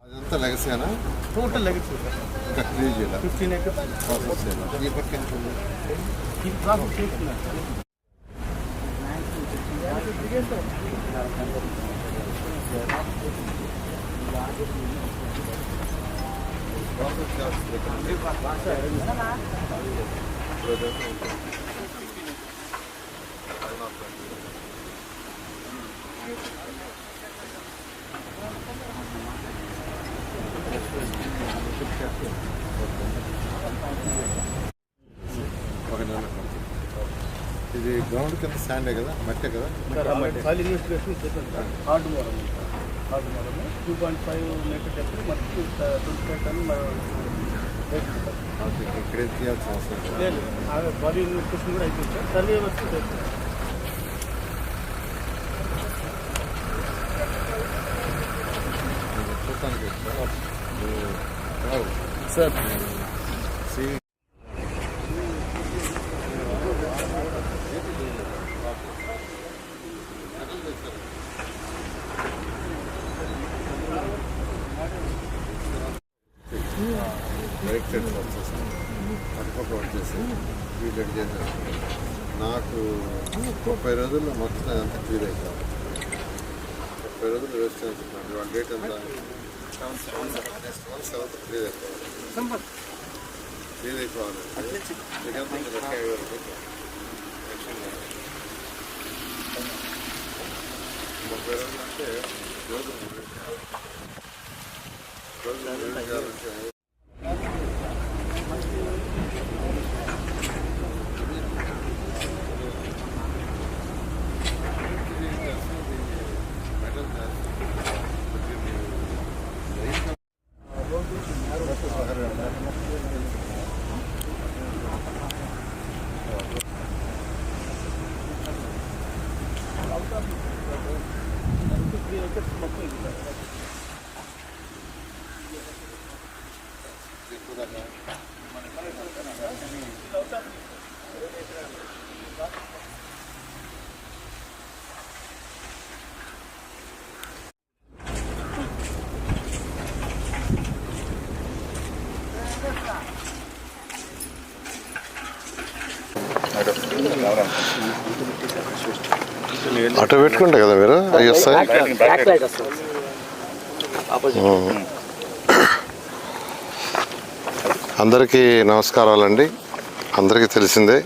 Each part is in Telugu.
అదంతా లెగసీనా? టోటల్ లెగసీ ఇంకా క్లియర్ చేయాలి. 15 acres ప్రాసెస్ చేయాలి. ఈ పక్క ఎంత ఉంది? ఈ ప్రాసెస్ చేస్తున్నారు. ఇది గ్రౌండ్ కింద శాండే కదా, మట్టే కదా? సాయిల్ ఇన్వెస్టిగేషన్ చేశారు. హార్డ్ మోడల్ 2.5 మీటర్ డెప్త్ మరియు 25 టన్ ఇక్కడే తీయాల్సిన అవసరం లేదు. బాడీ ఇన్వెస్టిగేషన్ కూడా అయిపోయింది సార్. సర్వే వస్తే సార్ డైరెక్టెడ్ ప్రాసెస్ అటుపక్క వచ్చేసి వీళ్ళు చేశారు. నాకు 30 రోజుల్లో మొత్తం అంతా క్లియర్ అయిపోవాలి. 30 రోజులు వేస్ట్ అవుతున్నాడు. వాళ్ళ డేట్ ఎంత? 7th క్లియర్ అయిపోవాలి. క్లియర్ అయిపోవాలి. 50,000 రూపాయలు 30 రోజులు అంటే రోజు అటు పెట్టుకుంటే కదా మీరు అవి వస్తాయి. అందరికీ నమస్కారాలండి. అందరికీ తెలిసిందే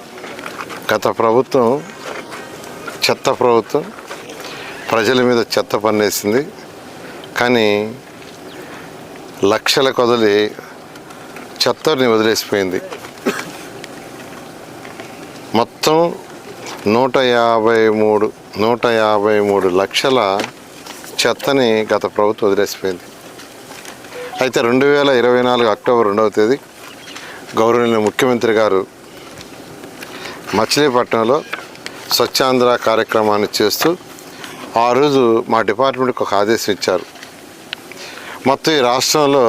గత ప్రభుత్వం చెత్త ప్రభుత్వం, ప్రజల మీద చెత్త పన్నేసింది. కానీ లక్షల కొదలి చెత్తని వదిలేసిపోయింది. మొత్తం 153 లక్షల చెత్తని గత ప్రభుత్వం వదిలేసిపోయింది. అయితే 2024 అక్టోబర్ 2వ తేదీ గౌరవనీయ ముఖ్యమంత్రి గారు మచిలీపట్నంలో స్వచ్ఛాంధ్ర కార్యక్రమాన్ని చేస్తూ ఆ రోజు మా డిపార్ట్మెంట్కి ఒక ఆదేశం ఇచ్చారు. మొత్తం ఈ రాష్ట్రంలో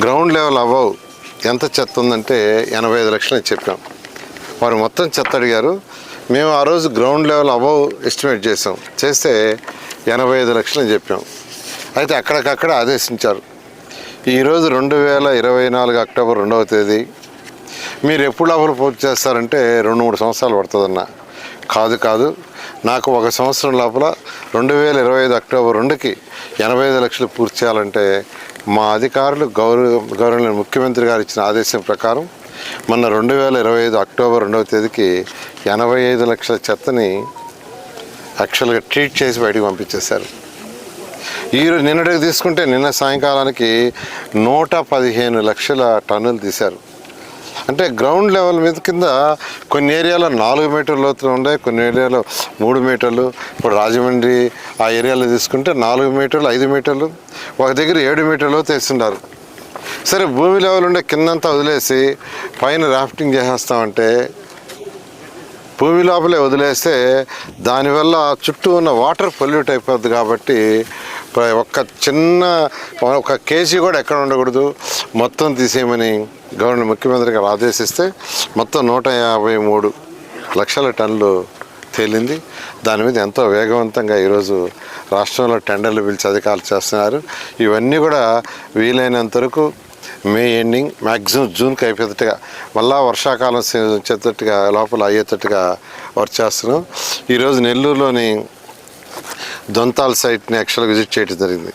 గ్రౌండ్ లెవెల్ అబవ్ ఎంత చెత్త ఉందంటే 85 లక్షలు చెప్పాం. వారు మొత్తం చెత్త అడిగారు. మేము ఆ రోజు గ్రౌండ్ లెవెల్ అబవ్ ఎస్టిమేట్ చేస్తే 85 లక్షలు అని చెప్పాం. అయితే అక్కడికక్కడ ఆదేశించారు. ఈరోజు 2024 అక్టోబర్ 2వ తేదీ మీరు ఎప్పుడు లోపల పూర్తి చేస్తారంటే 2-3 సంవత్సరాలు పడుతుందన్న. కాదు, నాకు 1 సంవత్సరం లోపల 2025 అక్టోబర్ 2కి 85 లక్షలు పూర్తి చేయాలంటే మా అధికారులు గౌరవనీయ ముఖ్యమంత్రి గారు ఇచ్చిన ఆదేశం ప్రకారం మొన్న 2025 అక్టోబర్ 2వ తేదీకి 85 లక్షల చెత్తని యాక్చువల్గా ట్రీట్ చేసి బయటకు పంపించేశారు. ఈరోజు నిన్నటికి తీసుకుంటే నిన్న సాయంకాలానికి 115 లక్షల టన్నులు తీశారు. అంటే గ్రౌండ్ లెవెల్ మీద కింద కొన్ని ఏరియాలో 4 మీటర్ల లోతులు ఉన్నాయి, కొన్ని ఏరియాలో 3 మీటర్లు. ఇప్పుడు రాజమండ్రి ఆ ఏరియాలో తీసుకుంటే 4 మీటర్లు 5 మీటర్లు, ఒక దగ్గర 7 మీటర్ల లోతు వేస్తున్నారు. సరే భూమి లెవెల్ ఉండే కిందంతా వదిలేసి పైన రాఫ్టింగ్ చేసేస్తామంటే భూమి లోపలే వదిలేస్తే దానివల్ల చుట్టూ ఉన్న వాటర్ పొల్యూట్ అయిపోద్ది. కాబట్టి ఒక కేజీ కూడా ఎక్కడ ఉండకూడదు, మొత్తం తీసేయమని గవర్నమెంట్ ముఖ్యమంత్రి గారు ఆదేశిస్తే మొత్తం 153 లక్షల టన్నులు తేలింది. దాని మీద ఎంతో వేగవంతంగా ఈరోజు రాష్ట్రంలో టెండర్లు పిలిచి అధికారులు చేస్తున్నారు. ఇవన్నీ కూడా వీలైనంత వరకు మే ఎండింగ్ మ్యాక్సిమం జూన్కి అయిపోయేటట్టుగా మళ్ళా వర్షాకాలం వచ్చేటట్టుగా లోపల అయ్యేటట్టుగా వర్క్ చేస్తున్నాం. ఈరోజు నెల్లూరులోని దొంతాల్ సైట్ని యాక్చువల్గా విజిట్ చేయడం జరిగింది.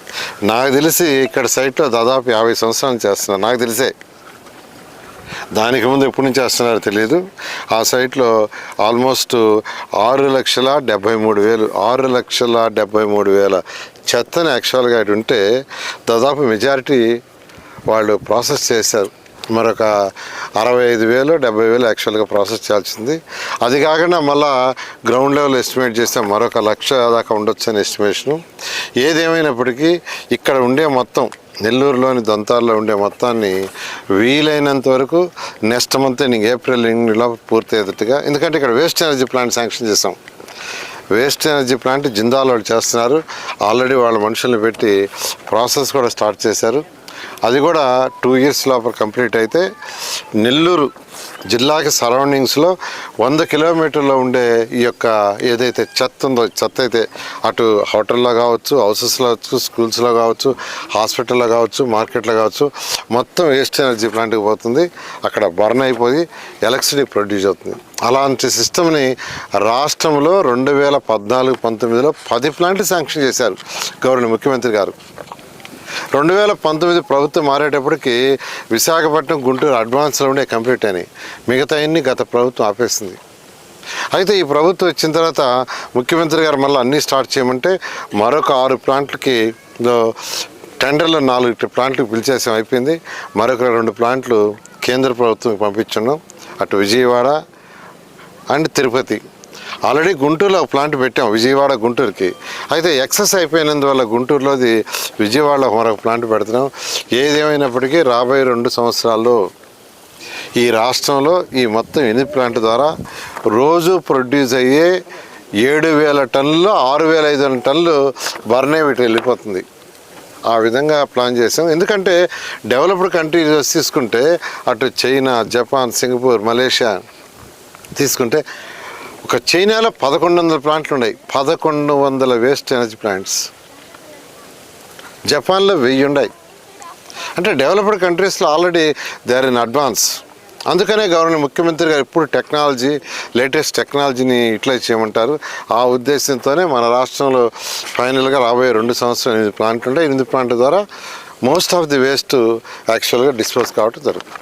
నాకు తెలిసి ఇక్కడ సైట్లో దాదాపు 50 సంవత్సరాలు చేస్తున్నారు నాకు తెలిసే. దానికి ముందు ఎప్పటి నుంచి చేస్తున్నారో తెలియదు. ఆ సైట్లో ఆల్మోస్ట్ 6,73,000 చెత్తని యాక్చువల్గా ఇటు ఉంటే దాదాపు మెజారిటీ వాళ్ళు ప్రాసెస్ చేశారు. మరొక 65,000 70,000 యాక్చువల్గా ప్రాసెస్ చేయాల్సింది. అది కాకుండా మళ్ళా గ్రౌండ్ లెవెల్ ఎస్టిమేట్ చేస్తే మరొక 1,00,000 దాకా ఉండొచ్చు అని ఎస్టిమేషను. ఏదేమైనప్పటికీ ఇక్కడ ఉండే మొత్తం నెల్లూరులోని దొంతాల్లో ఉండే మొత్తాన్ని వీలైనంత వరకు నెక్స్ట్ మంత్ ఏప్రిల్ ఎండింగ్లో పూర్తయ్యేటట్టుగా, ఎందుకంటే ఇక్కడ వేస్ట్ ఎనర్జీ ప్లాంట్ శాంక్షన్ చేసాం. వేస్ట్ ఎనర్జీ ప్లాంట్ జిందాల్ వాళ్ళు చేస్తున్నారు. ఆల్రెడీ వాళ్ళ మనుషుల్ని పెట్టి ప్రాసెస్ కూడా స్టార్ట్ చేశారు. అది కూడా 2 years లోపల కంప్లీట్ అయితే నెల్లూరు జిల్లాకి సరౌండింగ్స్లో 100 కిలోమీటర్లో ఉండే ఈ యొక్క ఏదైతే చెత్త ఉందో, చెత్త అయితే అటు హోటల్లో కావచ్చు, హౌసెస్లో కావచ్చు, స్కూల్స్లో కావచ్చు, హాస్పిటల్లో కావచ్చు, మార్కెట్లో కావచ్చు, మొత్తం వేస్ట్ ఎనర్జీ ప్లాంట్కి పోతుంది. అక్కడ బర్న్ అయిపోయి ఎలక్ట్రిసిటీ ప్రొడ్యూస్ అవుతుంది. అలాంటి సిస్టమ్ని రాష్ట్రంలో 2014-19లో 10 ప్లాంట్లు శాంక్షన్ చేశారు గవర్నమెంట్ ముఖ్యమంత్రి గారు. 2019 ప్రభుత్వం మారేటప్పటికి విశాఖపట్నం, గుంటూరు అడ్వాన్స్లో ఉండే కంప్లీట్ అయినాయి. మిగతా అన్ని గత ప్రభుత్వం ఆపేసింది. అయితే ఈ ప్రభుత్వం వచ్చిన తర్వాత ముఖ్యమంత్రి గారు మళ్ళీ అన్నీ స్టార్ట్ చేయమంటే మరొక 6 ప్లాంట్లకి టెండర్లో 4 ప్లాంట్లకు పిలిచేసాం, అయిపోయింది. మరొక 2 ప్లాంట్లు కేంద్ర ప్రభుత్వం పంపించున్నాం, అటు విజయవాడ అండ్ తిరుపతి. ఆల్రెడీ గుంటూరులో ఒక ప్లాంట్ పెట్టాం, విజయవాడ గుంటూరుకి. అయితే ఎక్సెస్ అయిపోయినందువల్ల గుంటూరులోది విజయవాడలో మరొక ప్లాంట్ పెడుతున్నాం. ఏదేమైనప్పటికీ రాబోయే 2 సంవత్సరాల్లో ఈ రాష్ట్రంలో ఈ మొత్తం 8 ప్లాంట్ ద్వారా రోజు ప్రొడ్యూస్ అయ్యే 7,000 టన్నులు 6,500 టన్నులు బర్నే వీటి వెళ్ళిపోతుంది. ఆ విధంగా ప్లాన్ చేసాం. ఎందుకంటే డెవలప్డ్ కంట్రీస్ తీసుకుంటే అటు చైనా, జపాన్, సింగపూర్, మలేషియా తీసుకుంటే ఒక చైనాలో 1100 ప్లాంట్లు ఉన్నాయి, 1100 వేస్ట్ ఎనర్జీ ప్లాంట్స్. జపాన్లో 1000 ఉన్నాయి. అంటే డెవలప్డ్ కంట్రీస్లో already they are in advance. అందుకనే గవర్నమెంట్ ముఖ్యమంత్రి గారు ఇప్పుడు లేటెస్ట్ టెక్నాలజీని యూటిలైజ్ చేయమంటారు. ఆ ఉద్దేశంతోనే మన రాష్ట్రంలో ఫైనల్గా రాబోయే 2 సంవత్సరాలు 8 ప్లాంట్లు ఉంటాయి. 8 ప్లాంట్ల ద్వారా మోస్ట్ ఆఫ్ ది వేస్ట్ యాక్చువల్గా డిస్పోజ్ కావటం జరుగుతుంది.